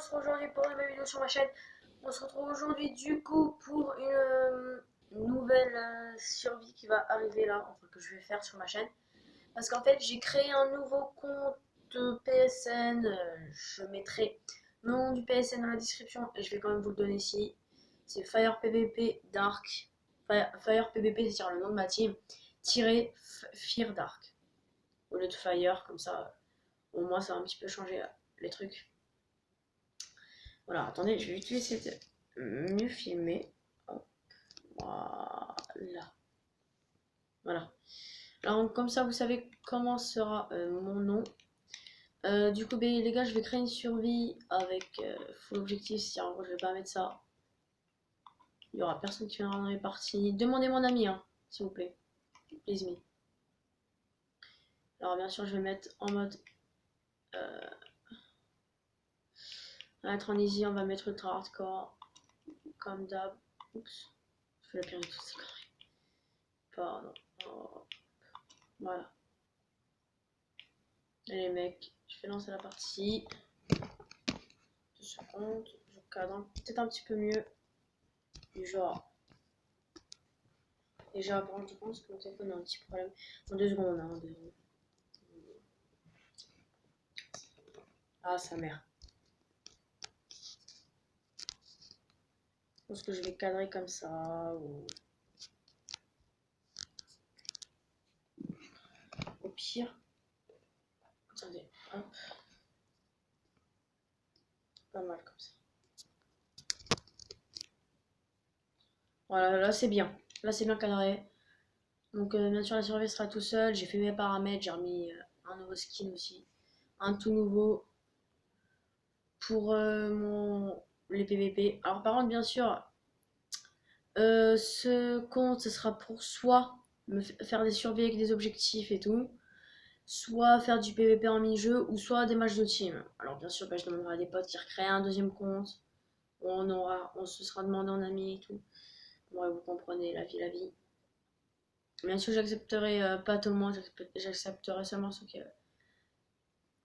on se retrouve aujourd'hui pour une nouvelle vidéo sur ma chaîne. On se retrouve aujourd'hui du coup pour une nouvelle survie qui va arriver là, enfin que je vais faire sur ma chaîne. Parce qu'en fait j'ai créé un nouveau compte PSN, je mettrai le nom du PSN dans la description et je vais quand même vous le donner ici. C'est Fire PvP Dark, Fire PvP c'est-à-dire le nom de ma team, tiré Fear Dark. Au lieu de Fire, comme ça au moins ça va un petit peu changer les trucs. Voilà, attendez, je vais essayer de mieux filmer. Hop, voilà. Voilà. Alors, comme ça, vous savez comment sera mon nom. Du coup, ben, les gars, je vais créer une survie avec full objectif. Si en gros, je vais pas mettre ça, il y aura personne qui viendra dans les parties. Demandez mon ami, hein, s'il vous plaît. Please me. Alors, bien sûr, je vais mettre en mode. On va mettre en easy, on va mettre ultra hardcore. Comme d'hab. Oups. Je fais la pire de toutes ces conneries. Pardon. Oh. Voilà. Allez, mecs, je vais lancer la partie. 2 secondes. Je cadre peut-être un petit peu mieux. Du genre. Déjà, par contre, je pense que mon téléphone a un petit problème. En 2 secondes, hein. 2 secondes. Ah, sa mère. Je pense que je vais cadrer comme ça. Ou... Au pire. Attendez. Hop. Pas mal comme ça. Voilà, là c'est bien. Là c'est bien cadré. Donc bien sûr la survie sera tout seul. J'ai fait mes paramètres. J'ai remis un nouveau skin aussi. Un tout nouveau pour les PVP. Alors par contre bien sûr ce compte ce sera pour soit faire des survies avec des objectifs et tout, soit faire du PVP en mini-jeu ou soit des matchs de team. Alors bien sûr bah, je demanderai à des potes qui recréent un deuxième compte. On se sera demandé en ami et tout. Ouais, vous comprenez, la vie. Bien sûr, j'accepterai pas tout le monde, j'accepterai seulement ceux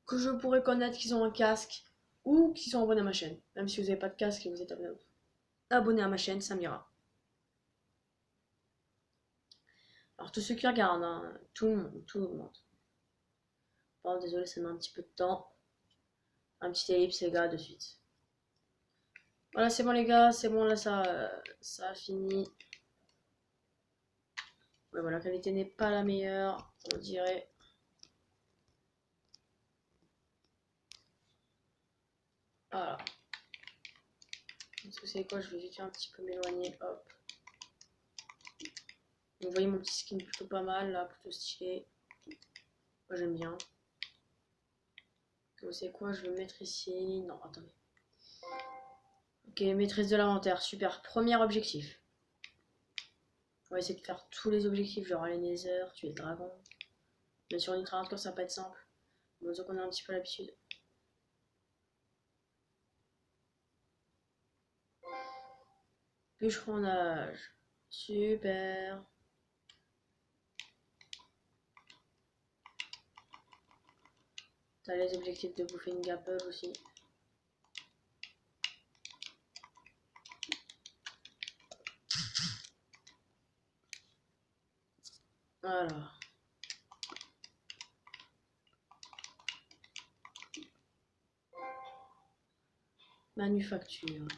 que je pourrais connaître qui ont un casque ou qui sont abonnés à ma chaîne. Même si vous n'avez pas de casque et vous êtes abonné à ma chaîne, ça m'ira. Alors, tous ceux qui regardent, hein, tout le monde, tout le monde. Bon, désolé, ça met un petit peu de temps. Un petit ellipse, les gars, de suite. Voilà, c'est bon, les gars, c'est bon, là, ça a fini. Ouais, voilà, la qualité n'est pas la meilleure, on dirait. Voilà. Est-ce que c'est quoi? Je vais vite un petit peu m'éloigner. Hop. Vous voyez mon petit skin plutôt pas mal là, plutôt stylé. Moi j'aime bien. Vous savez quoi? Je vais me mettre ici. Non, attendez. Ok, maîtrise de l'inventaire. Super. Premier objectif. On va essayer de faire tous les objectifs, genre aller Nether, tuer le dragon. Bien sûr, une ultra hardcore, ça va pas être simple. Bon, donc on a un petit peu l'habitude. Bûcheronnage. Super. T'as les objectifs de bouffer une gapple aussi. Voilà. Manufacture.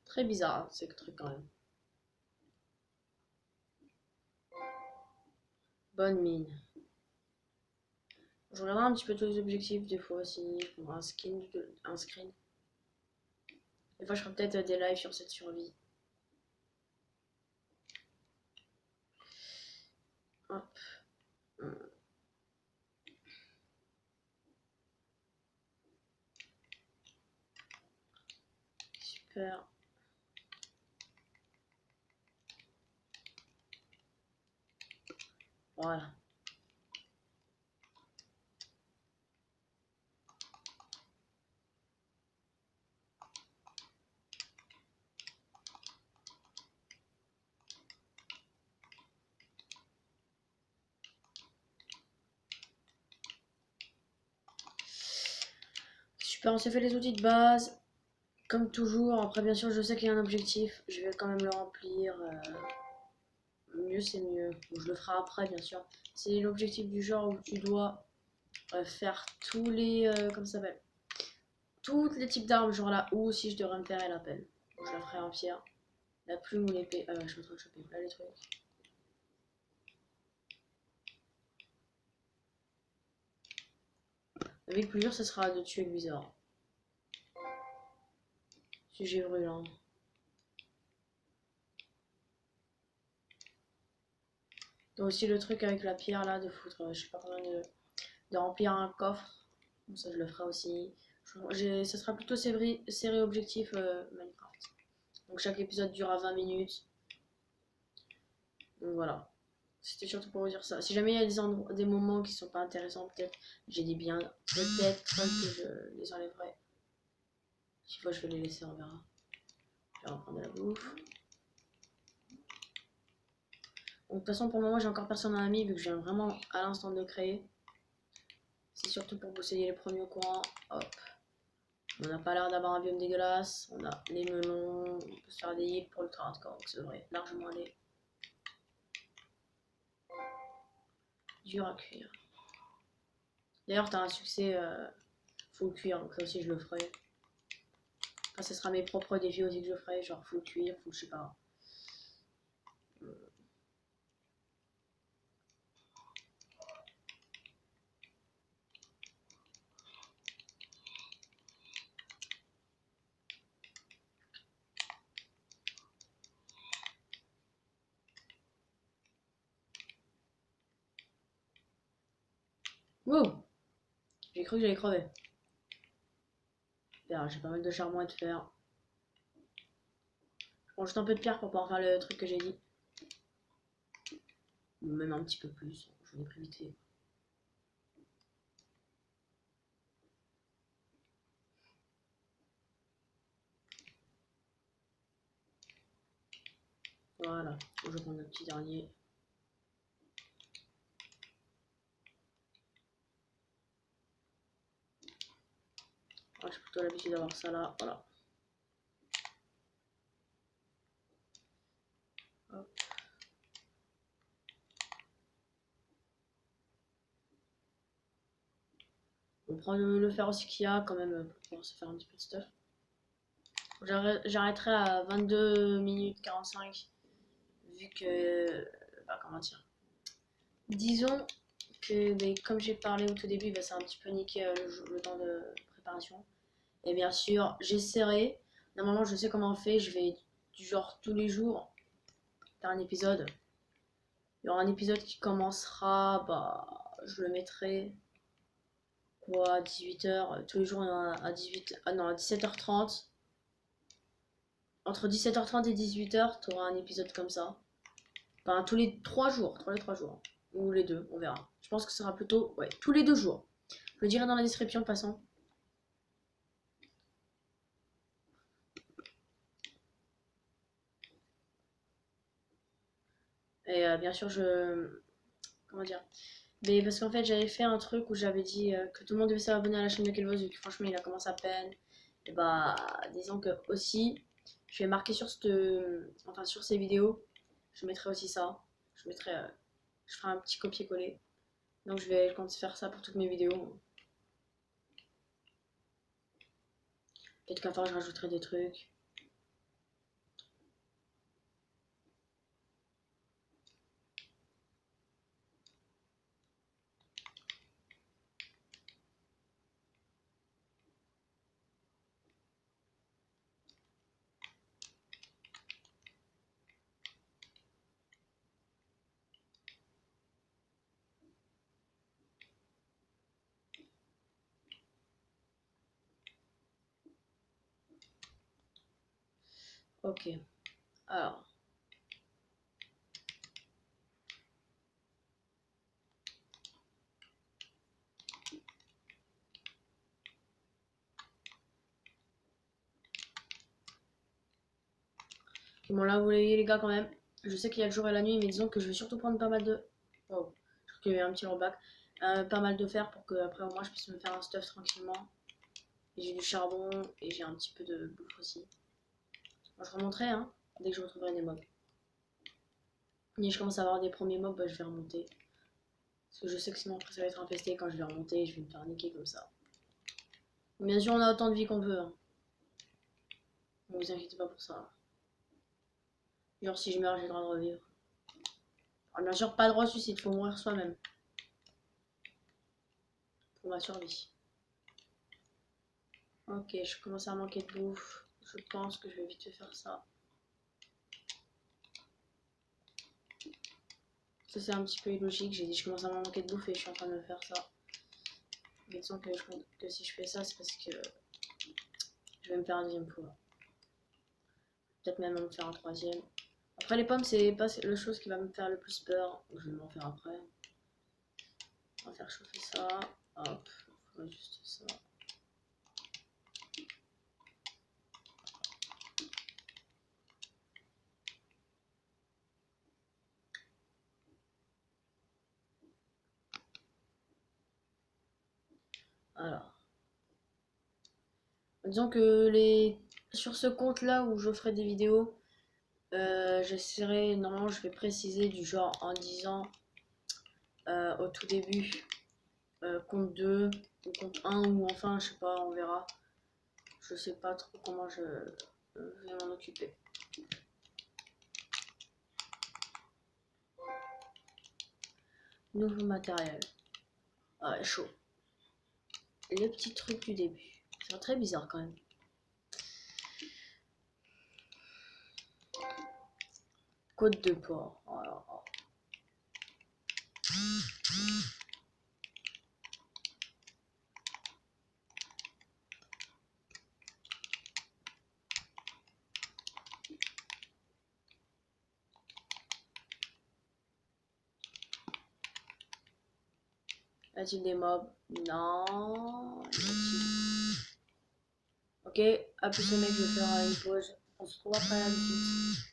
Très bizarre, hein, ce truc quand même. Bonne mine. Je regarderai un petit peu tous les objectifs des fois si je prendrai un screen. Des fois je ferai peut-être des lives sur cette survie. Hop. Super. Voilà. Super, on s'est fait les outils de base. Comme toujours, après bien sûr je sais qu'il y a un objectif, je vais quand même le remplir. Mieux c'est mieux. Bon, je le ferai après bien sûr. C'est l'objectif du genre où tu dois faire tous les... comment ça s'appelle, toutes les types d'armes, genre la houe si je devrais me faire la peine. Bon, je la ferai en pierre. La plume ou l'épée. Je suis en train de choper là les trucs. Avec plus dur, ce sera de tuer le bizarre. Sujet brûlant. Donc aussi le truc avec la pierre là, de foutre, je sais pas combien de remplir un coffre. Bon, ça je le ferai aussi. Ça sera plutôt série objectif Minecraft. Donc chaque épisode durera 20 minutes. Donc voilà. C'était surtout pour vous dire ça. Si jamais il y a des moments qui sont pas intéressants, peut-être j'ai dit bien, peut-être que je les enlèverai. Si fois je vais les laisser, on verra. Je vais reprendre de la bouffe. Donc de toute façon pour le moment j'ai encore personne en ami vu que je viens vraiment à l'instant de créer. C'est surtout pour vous essayer les premiers au courant. Hop. On n'a pas l'air d'avoir un biome dégueulasse. On a les melons. On peut se faire des hits pour le hardcore. Donc ça devrait largement aller. Dur à cuire. D'ailleurs t'as un succès full cuire. Donc ça aussi je le ferai. Enfin, ce sera mes propres défis aussi que je ferai. Genre full cuire, full je sais pas. Wow. J'ai cru que j'allais crever. J'ai pas mal de charbon à te faire. Je prends juste un peu de pierre pour pouvoir faire le truc que j'ai dit. Ou même un petit peu plus. Je vais vite fait. Voilà. Je vais prendre le petit dernier. J'ai plutôt l'habitude d'avoir ça là. Voilà. Hop. On prend le fer aussi qu'il y a quand même pour pouvoir se faire un petit peu de stuff. J'arrêterai à 22 minutes 45 vu que... comment dire. Disons que comme j'ai parlé au tout début, ça a un petit peu niqué le temps de préparation. Et bien sûr, j'essaierai. Normalement, je sais comment on fait. Je vais du genre tous les jours faire un épisode. Il y aura un épisode qui commencera, je le mettrai quoi, à 18h. Tous les jours, à 17h30. Entre 17h30 et 18h, tu auras un épisode comme ça. Enfin, tous les 3 jours. Ou les deux, on verra. Je pense que ce sera plutôt, ouais, tous les 2 jours. Je le dirai dans la description de toute façon. Et bien sûr, comment dire. Mais parce qu'en fait, j'avais fait un truc où j'avais dit que tout le monde devait s'abonner à la chaîne de Kelvos, vu que franchement, il a commencé à peine. Et disons que aussi, je vais marquer sur ces vidéos, je mettrai aussi ça. Je ferai un petit copier-coller. Donc je compte faire ça pour toutes mes vidéos. Peut-être qu'à part, je rajouterai des trucs. Ok. Alors. Bon là vous voyez les gars quand même. Je sais qu'il y a le jour et la nuit, mais disons que je vais surtout prendre pas mal de... Oh, je crois qu'il y avait un petit rollback. Pas mal de fer pour que après au moins je puisse me faire un stuff tranquillement. Et j'ai du charbon et j'ai un petit peu de bouffe aussi. Moi, je remonterai hein, dès que je retrouverai des mobs. Et je commence à avoir des premiers mobs, bah, je vais remonter. Parce que je sais que sinon après ça va être infesté quand je vais remonter et je vais me faire niquer comme ça. Bien sûr on a autant de vie qu'on veut. Hein. Ne vous inquiétez pas pour ça. Genre si je meurs j'ai le droit de revivre. Alors, bien sûr pas de droit au suicide, faut mourir soi-même. Pour ma survie. Ok, je commence à manquer de bouffe. Je pense que je vais vite faire ça. Ça c'est un petit peu illogique, j'ai dit je commence à manquer de bouffe et je suis en train de me faire ça. Mais disons que si je fais ça c'est parce que je vais me faire un deuxième fois. Peut-être même me faire un troisième. Après les pommes c'est pas la chose qui va me faire le plus peur. Je vais m'en faire après. On va faire chauffer ça. Hop, on fera juste ça. Alors. Disons que sur ce compte là où je ferai des vidéos, j'essaierai, normalement je vais préciser du genre en disant au tout début compte 2 ou compte 1 ou enfin je sais pas, on verra. Je sais pas trop comment je vais m'en occuper. Nouveau matériel. Ah, chaud. Les petits trucs du début. C'est très bizarre quand même. Côte de porc. Alors, y a-t-il des mobs? Non. Ok, à plus les mecs, je vais faire une pause. On se retrouve après la suite.